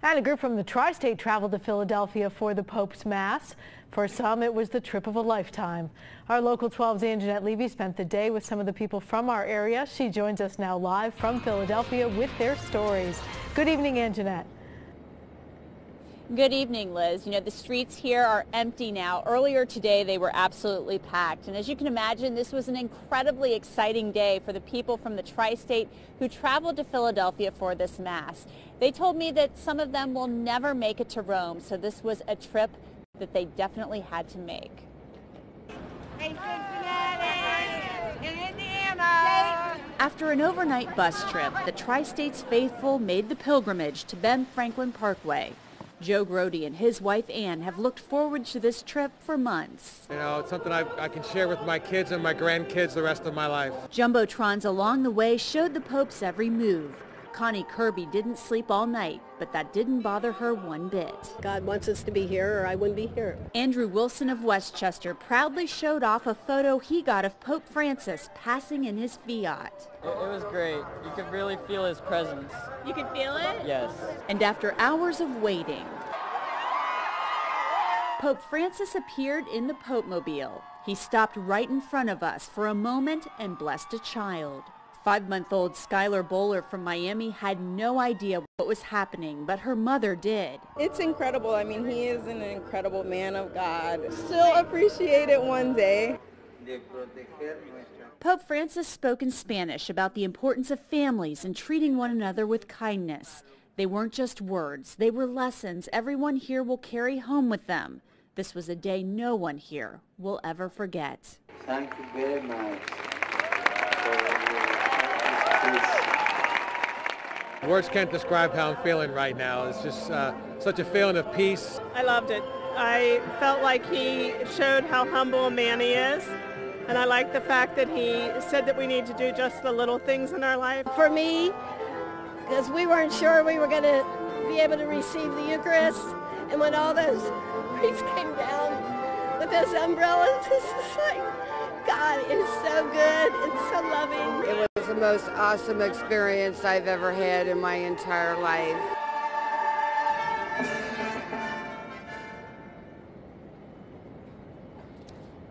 And a group from the tri-state traveled to Philadelphia for the Pope's Mass. For some, it was the trip of a lifetime. Our Local 12's Anjanette Levy spent the day with some of the people from our area. She joins us now live from Philadelphia with their stories. Good evening, Anjanette. Good evening, Liz. You know, the streets here are empty now. Earlier today, they were absolutely packed. And as you can imagine, this was an incredibly exciting day for the people from the tri-state who traveled to Philadelphia for this Mass. They told me that some of them will never make it to Rome, so this was a trip that they definitely had to make. Hey, Cincinnati, Indiana. After an overnight bus trip, the tri-state's faithful made the pilgrimage to Ben Franklin Parkway. Joe Grody and his wife Ann have looked forward to this trip for months. You know, it's something I can share with my kids and my grandkids the rest of my life. Jumbotrons along the way showed the Pope's every move. Connie Kirby didn't sleep all night, but that didn't bother her one bit. God wants us to be here or I wouldn't be here. Andrew Wilson of Westchester proudly showed off a photo he got of Pope Francis passing in his Fiat. It was great. You could really feel his presence. You could feel it? Yes. And after hours of waiting, Pope Francis appeared in the Pope-mobile. He stopped right in front of us for a moment and blessed a child. 5-month-old Skylar Bowler from Miami had no idea what was happening, but her mother did. It's incredible. I mean, he is an incredible man of God. Still appreciate it one day. Pope Francis spoke in Spanish about the importance of families and treating one another with kindness. They weren't just words. They were lessons everyone here will carry home with them. This was a day no one here will ever forget. Thank you very much. Words can't describe how I'm feeling right now. It's just such a feeling of peace. I loved it. I felt like he showed how humble a man he is. And I like the fact that he said that we need to do just the little things in our life. For me, because we weren't sure we were going to be able to receive the Eucharist, and when all those priests came down with those umbrellas, it's just like, God is so good and so loving. It was the most awesome experience I've ever had in my entire life.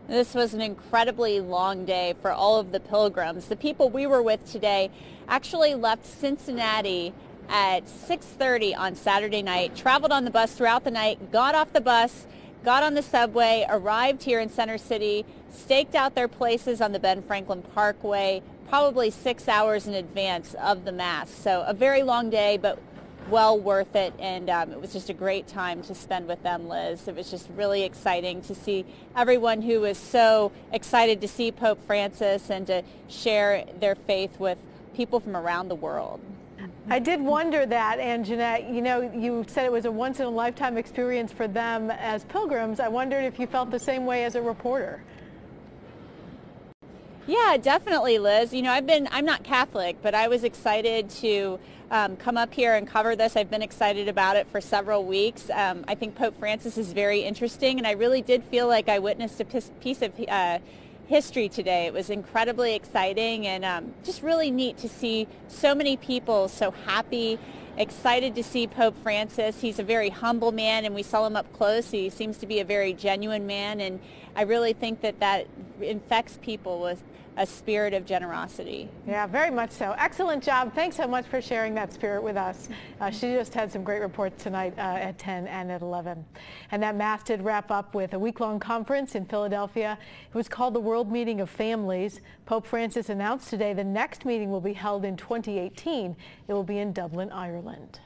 This was an incredibly long day for all of the pilgrims. The people we were with today actually left Cincinnati at 6:30 on Saturday night, traveled on the bus throughout the night, got off the bus, got on the subway, arrived here in Center City, staked out their places on the Ben Franklin Parkway, probably 6 hours in advance of the Mass. So a very long day, but well worth it, and it was just a great time to spend with them, Liz. It was just really exciting to see everyone who was so excited to see Pope Francis and to share their faith with people from around the world. I did wonder that, Anjanette, you know, you said it was a once-in-a-lifetime experience for them as pilgrims. I wondered if you felt the same way as a reporter. Yeah, definitely, Liz. You know, I'm not Catholic, but I was excited to come up here and cover this. I've been excited about it for several weeks. I think Pope Francis is very interesting, and I really did feel like I witnessed a piece of history today. It was incredibly exciting and just really neat to see so many people so happy, excited to see Pope Francis. He's a very humble man, and we saw him up close. He seems to be a very genuine man, and I really think that infects people with a spirit of generosity. Yeah, very much so. Excellent job. Thanks so much for sharing that spirit with us. She just had some great reports tonight at 10 and at 11. And that Mass did wrap up with a week-long conference in Philadelphia. It was called the World Meeting of Families. Pope Francis announced today the next meeting will be held in 2018. It will be in Dublin, Ireland.